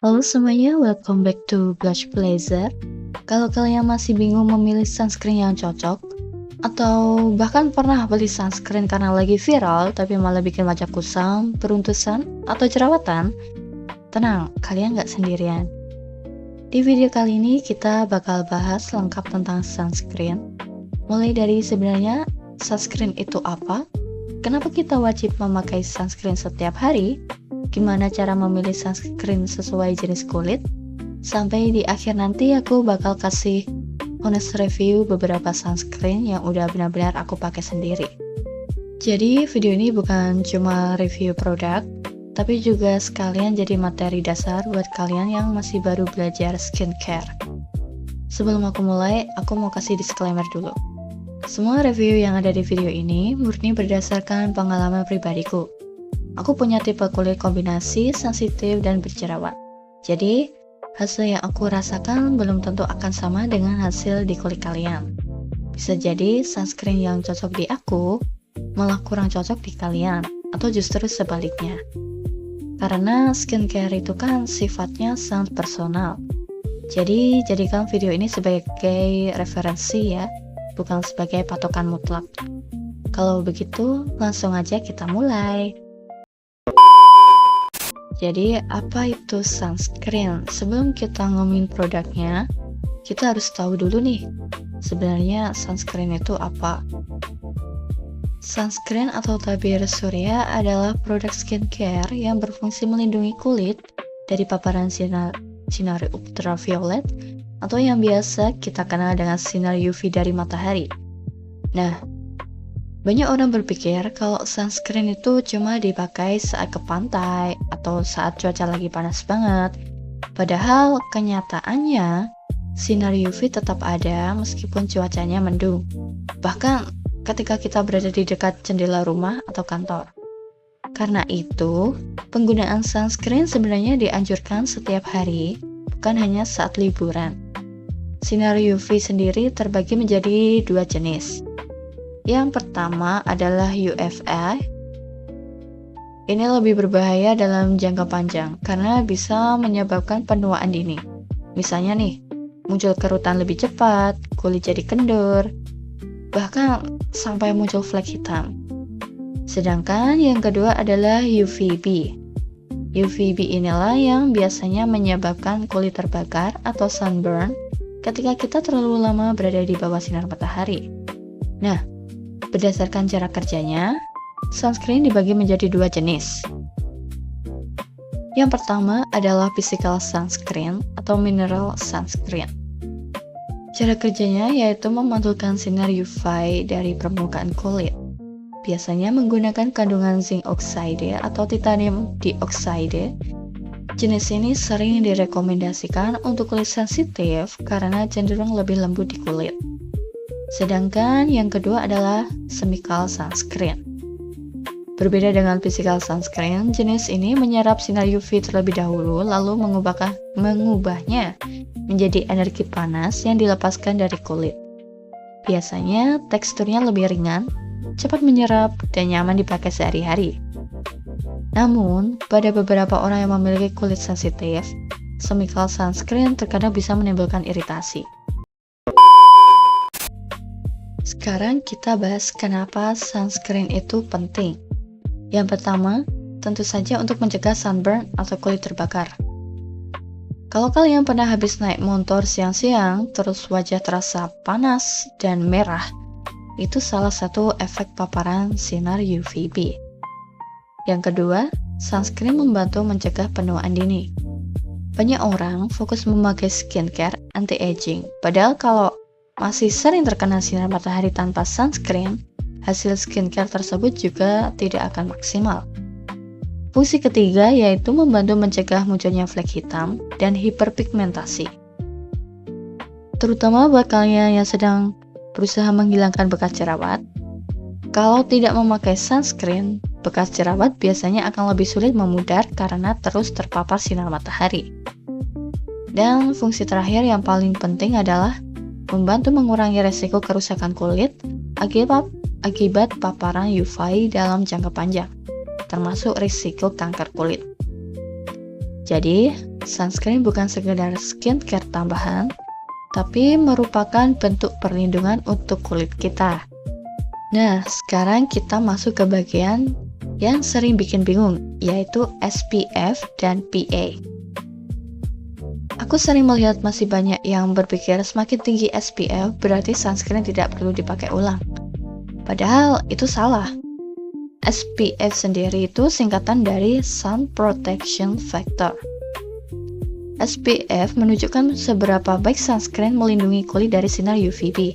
Halo semuanya, welcome back to Blush Blazer. Kalau kalian masih bingung memilih sunscreen yang cocok, atau bahkan pernah beli sunscreen karena lagi viral tapi malah bikin wajah kusam, beruntusan, atau jerawatan, tenang, kalian nggak sendirian. Di video kali ini kita bakal bahas lengkap tentang sunscreen, mulai dari sebenarnya sunscreen itu apa, kenapa kita wajib memakai sunscreen setiap hari, gimana cara memilih sunscreen sesuai jenis kulit, sampai di akhir nanti aku bakal kasih honest review beberapa sunscreen yang udah benar-benar aku pakai sendiri. Jadi video ini bukan cuma review produk, tapi juga sekalian jadi materi dasar buat kalian yang masih baru belajar skincare. Sebelum aku mulai, aku mau kasih disclaimer dulu. Semua review yang ada di video ini murni berdasarkan pengalaman pribadiku. Aku punya tipe kulit kombinasi, sensitif, dan berjerawat. Jadi, hasil yang aku rasakan belum tentu akan sama dengan hasil di kulit kalian. Bisa jadi sunscreen yang cocok di aku malah kurang cocok di kalian, atau justru sebaliknya. Karena skincare itu kan sifatnya sangat personal. Jadi, jadikan video ini sebagai referensi ya, bukan sebagai patokan mutlak. Kalau begitu, langsung aja kita mulai. Jadi, apa itu sunscreen? Sebelum kita ngomongin produknya, kita harus tahu dulu nih, sebenarnya sunscreen itu apa? Sunscreen atau tabir surya adalah produk skincare yang berfungsi melindungi kulit dari paparan sinar ultraviolet atau yang biasa kita kenal dengan sinar UV dari matahari. Nah, banyak orang berpikir kalau sunscreen itu cuma dipakai saat ke pantai atau saat cuaca lagi panas banget. Padahal kenyataannya, sinar UV tetap ada meskipun cuacanya mendung. Bahkan ketika kita berada di dekat jendela rumah atau kantor. Karena itu, penggunaan sunscreen sebenarnya dianjurkan setiap hari, bukan hanya saat liburan. Sinar UV sendiri terbagi menjadi dua jenis. Yang pertama adalah UVA. Ini lebih berbahaya dalam jangka panjang karena bisa menyebabkan penuaan dini. Misalnya nih, muncul kerutan lebih cepat, kulit jadi kendur, bahkan sampai muncul flek hitam. Sedangkan yang kedua adalah UVB. UVB inilah yang biasanya menyebabkan kulit terbakar atau sunburn ketika kita terlalu lama berada di bawah sinar matahari. Nah, berdasarkan cara kerjanya, sunscreen dibagi menjadi dua jenis. Yang pertama adalah physical sunscreen atau mineral sunscreen. Cara kerjanya yaitu memantulkan sinar UV dari permukaan kulit. Biasanya menggunakan kandungan zinc oxide atau titanium dioxide. Jenis ini sering direkomendasikan untuk kulit sensitif karena cenderung lebih lembut di kulit. Sedangkan yang kedua adalah chemical sunscreen. Berbeda dengan physical sunscreen, jenis ini menyerap sinar UV terlebih dahulu lalu mengubahnya menjadi energi panas yang dilepaskan dari kulit. Biasanya teksturnya lebih ringan, cepat menyerap, dan nyaman dipakai sehari-hari. Namun, pada beberapa orang yang memiliki kulit sensitif, chemical sunscreen terkadang bisa menimbulkan iritasi. Sekarang kita bahas kenapa sunscreen itu penting. Yang pertama, tentu saja untuk mencegah sunburn atau kulit terbakar. Kalau kalian pernah habis naik motor siang-siang, terus wajah terasa panas dan merah, itu salah satu efek paparan sinar UVB. Yang kedua, sunscreen membantu mencegah penuaan dini. Banyak orang fokus memakai skincare anti-aging, padahal kalau masih sering terkena sinar matahari tanpa sunscreen, hasil skincare tersebut juga tidak akan maksimal. Fungsi ketiga yaitu membantu mencegah munculnya flek hitam dan hiperpigmentasi. Terutama buat kalian yang sedang berusaha menghilangkan bekas jerawat, kalau tidak memakai sunscreen, bekas jerawat biasanya akan lebih sulit memudar karena terus terpapar sinar matahari. Dan fungsi terakhir yang paling penting adalah membantu mengurangi resiko kerusakan kulit akibat paparan UV dalam jangka panjang, termasuk risiko kanker kulit. Jadi, sunscreen bukan sekedar skincare tambahan, tapi merupakan bentuk perlindungan untuk kulit kita. Nah, sekarang kita masuk ke bagian yang sering bikin bingung, yaitu SPF dan PA. Aku sering melihat masih banyak yang berpikir semakin tinggi SPF berarti sunscreen tidak perlu dipakai ulang. Padahal itu salah. SPF sendiri itu singkatan dari Sun Protection Factor. SPF menunjukkan seberapa baik sunscreen melindungi kulit dari sinar UVB.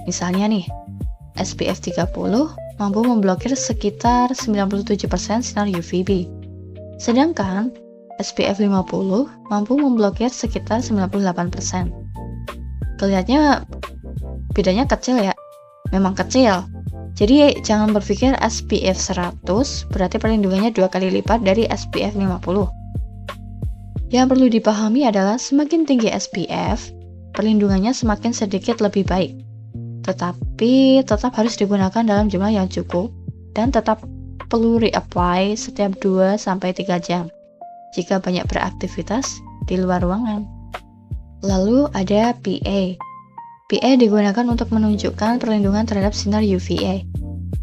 Misalnya nih, SPF 30 mampu memblokir sekitar 97% sinar UVB. Sedangkan SPF 50 mampu memblokir sekitar 98%. Kelihatannya bedanya kecil ya? Memang kecil. Jadi jangan berpikir SPF 100 berarti perlindungannya 2 kali lipat dari SPF 50. Yang perlu dipahami adalah semakin tinggi SPF, perlindungannya semakin sedikit lebih baik. Tetapi tetap harus digunakan dalam jumlah yang cukup dan tetap perlu reapply setiap 2-3 jam jika banyak beraktivitas di luar ruangan. Lalu ada PA. PA digunakan untuk menunjukkan perlindungan terhadap sinar UVA.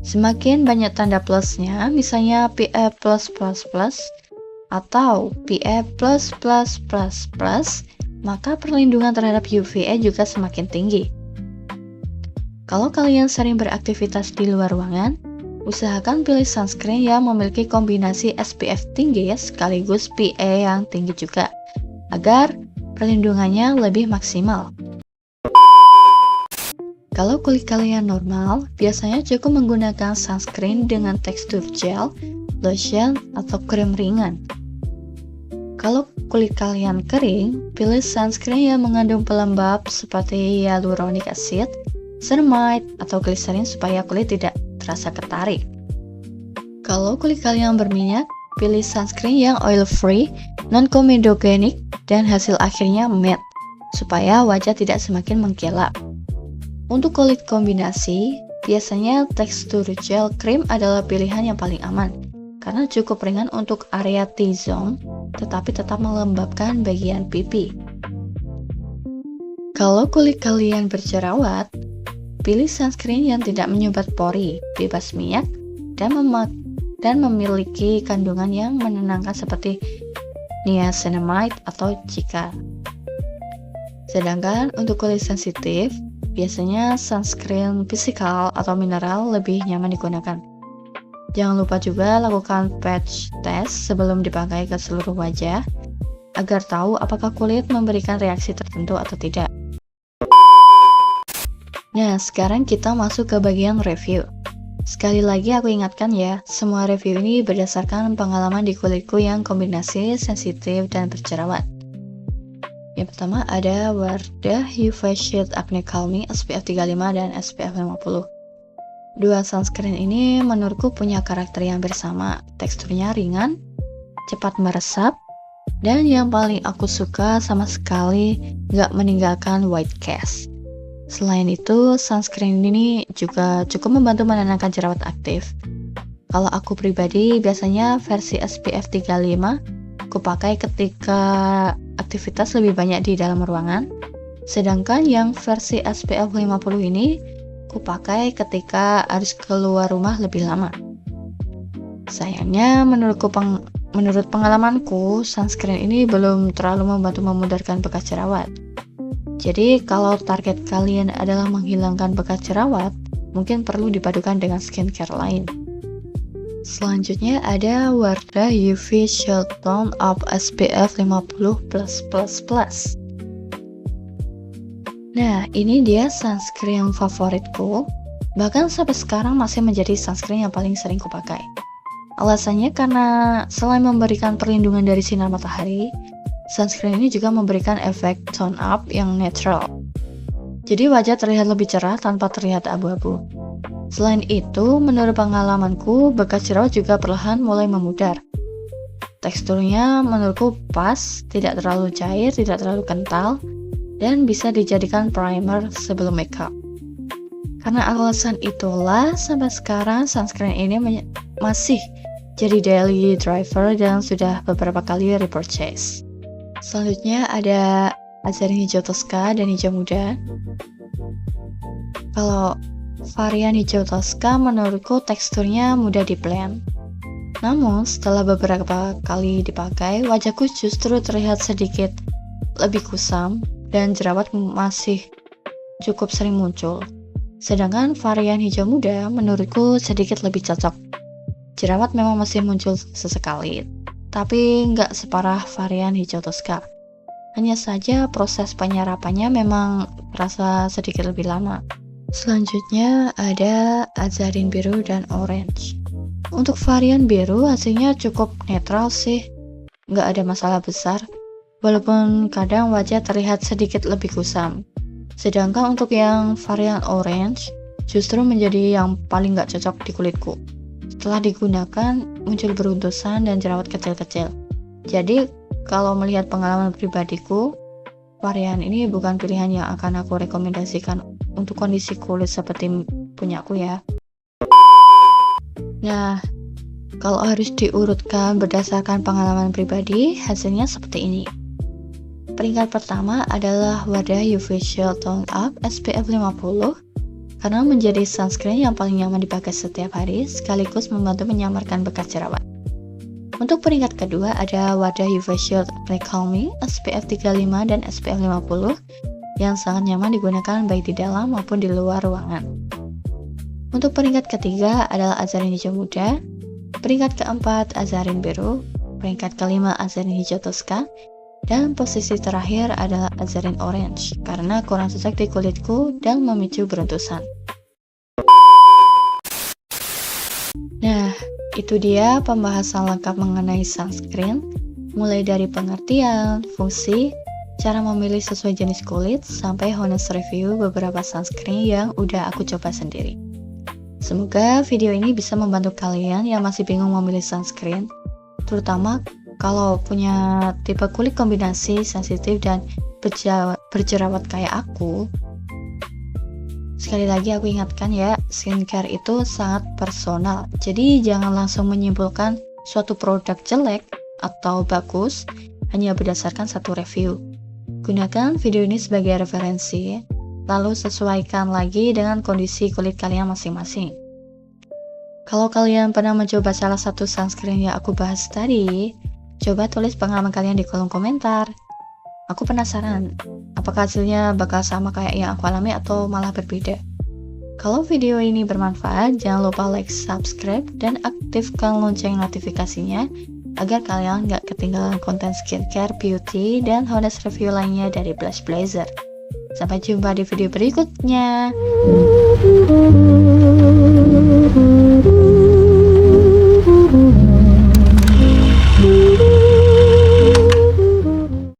Semakin banyak tanda plusnya, misalnya PA+++, atau PA++++, maka perlindungan terhadap UVA juga semakin tinggi. Kalau kalian sering beraktivitas di luar ruangan, usahakan pilih sunscreen yang memiliki kombinasi SPF tinggi sekaligus PA yang tinggi juga, agar perlindungannya lebih maksimal. Kalau kulit kalian normal, biasanya cukup menggunakan sunscreen dengan tekstur gel, lotion, atau krim ringan. Kalau kulit kalian kering, pilih sunscreen yang mengandung pelembab seperti hyaluronic acid, ceramide, atau glycerin supaya kulit tidak terasa ketarik. Kalau kulit kalian berminyak, pilih sunscreen yang oil-free, non-comedogenic, dan hasil akhirnya matte, supaya wajah tidak semakin mengkilap. Untuk kulit kombinasi, biasanya tekstur gel krim adalah pilihan yang paling aman, karena cukup ringan untuk area T-zone, tetapi tetap melembabkan bagian pipi. Kalau kulit kalian berjerawat, pilih sunscreen yang tidak menyumbat pori, bebas minyak, dan memiliki kandungan yang menenangkan seperti niacinamide atau cica. Sedangkan untuk kulit sensitif, biasanya sunscreen fisikal atau mineral lebih nyaman digunakan. Jangan lupa juga lakukan patch test sebelum dipakai ke seluruh wajah, agar tahu apakah kulit memberikan reaksi tertentu atau tidak. Nah, sekarang kita masuk ke bagian review. Sekali lagi aku ingatkan ya, semua review ini berdasarkan pengalaman di kulitku yang kombinasi sensitif dan berjerawat. Yang pertama ada Wardah UV Shield Acne Calming SPF 35 dan SPF 50. Dua sunscreen ini menurutku punya karakter yang bersama, teksturnya ringan, cepat meresap, dan yang paling aku suka sama sekali nggak meninggalkan white cast. Selain itu, sunscreen ini juga cukup membantu menenangkan jerawat aktif. Kalau aku pribadi biasanya versi SPF 35 aku pakai ketika aktivitas lebih banyak di dalam ruangan, sedangkan yang versi SPF 50 ini aku pakai ketika harus keluar rumah lebih lama. Sayangnya menurut pengalamanku, sunscreen ini belum terlalu membantu memudarkan bekas jerawat. Jadi kalau target kalian adalah menghilangkan bekas jerawat, mungkin perlu dipadukan dengan skincare lain. Selanjutnya ada Wardah UV Shield Tone Up SPF 50+++. Nah, ini dia sunscreen favoritku. Bahkan sampai sekarang masih menjadi sunscreen yang paling sering kupakai. Alasannya karena selain memberikan perlindungan dari sinar matahari, sunscreen ini juga memberikan efek tone up yang natural. Jadi wajah terlihat lebih cerah tanpa terlihat abu-abu. Selain itu, menurut pengalamanku, bekas jerawat juga perlahan mulai memudar. Teksturnya menurutku pas, tidak terlalu cair, tidak terlalu kental, dan bisa dijadikan primer sebelum makeup. Karena alasan itulah, sampai sekarang sunscreen ini masih jadi daily driver dan sudah beberapa kali repurchase. Selanjutnya ada Azarin hijau Tosca dan hijau muda. Kalau varian hijau Tosca menurutku teksturnya mudah di blend. Namun setelah beberapa kali dipakai, wajahku justru terlihat sedikit lebih kusam dan jerawat masih cukup sering muncul. Sedangkan varian hijau muda menurutku sedikit lebih cocok. Jerawat memang masih muncul sesekali, tapi nggak separah varian hijau Tosca. Hanya saja proses penyerapannya memang terasa sedikit lebih lama. Selanjutnya ada Azarin biru dan orange. Untuk varian biru hasilnya cukup netral sih, nggak ada masalah besar, walaupun kadang wajah terlihat sedikit lebih kusam. Sedangkan untuk yang varian orange justru menjadi yang paling nggak cocok di kulitku. Setelah digunakan muncul beruntusan dan jerawat kecil-kecil. Jadi kalau melihat pengalaman pribadiku, varian ini bukan pilihan yang akan aku rekomendasikan untuk kondisi kulit seperti punyaku ya. Nah, kalau harus diurutkan berdasarkan pengalaman pribadi, hasilnya seperti ini. Peringkat pertama adalah wadah UV Shield Tone Up SPF 50 karena menjadi sunscreen yang paling nyaman dipakai setiap hari sekaligus membantu menyamarkan bekas jerawat. Untuk peringkat kedua ada wadah UV Shield Apply Calming SPF 35 dan SPF 50 yang sangat nyaman digunakan baik di dalam maupun di luar ruangan. Untuk peringkat ketiga adalah Azarin hijau muda, peringkat keempat Azarin biru, peringkat kelima Azarin hijau Tosca, dan posisi terakhir adalah Azarin orange karena kurang cocok di kulitku dan memicu beruntusan. Nah, itu dia pembahasan lengkap mengenai sunscreen, mulai dari pengertian, fungsi, cara memilih sesuai jenis kulit, sampai honest review beberapa sunscreen yang udah aku coba sendiri. Semoga video ini bisa membantu kalian yang masih bingung memilih sunscreen, terutama kalau punya tipe kulit kombinasi sensitif dan berjerawat kayak aku. Sekali lagi aku ingatkan ya, skincare itu sangat personal. Jadi jangan langsung menyimpulkan suatu produk jelek atau bagus hanya berdasarkan satu review. Gunakan video ini sebagai referensi, lalu sesuaikan lagi dengan kondisi kulit kalian masing-masing. Kalau kalian pernah mencoba salah satu sunscreen yang aku bahas tadi, coba tulis pengalaman kalian di kolom komentar. Aku penasaran, apakah hasilnya bakal sama kayak yang aku alami atau malah berbeda? Kalau video ini bermanfaat, jangan lupa like, subscribe, dan aktifkan lonceng notifikasinya agar kalian nggak ketinggalan konten skincare, beauty, dan honest review lainnya dari Blush Blazer. Sampai jumpa di video berikutnya.